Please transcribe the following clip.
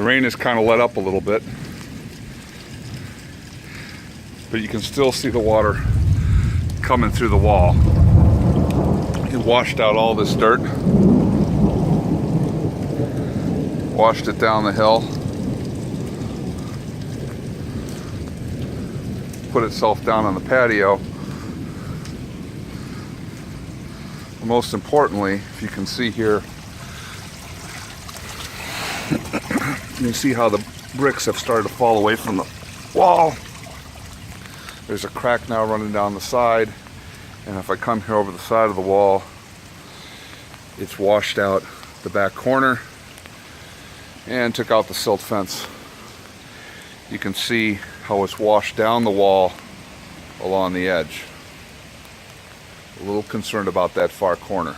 The rain has kind of let up a little bit, but you can still see the water coming through the wall. It washed out all this dirt, washed it down the hill, put itself down on the patio. Most importantly, if you can see here, you see how the bricks have started to fall away from the wall. There's a crack now running down the side, and if I come here over the side of the wall, it's washed out the back corner and took out the silt fence. You can see how it's washed down the wall along the edge. A little concerned about that far corner.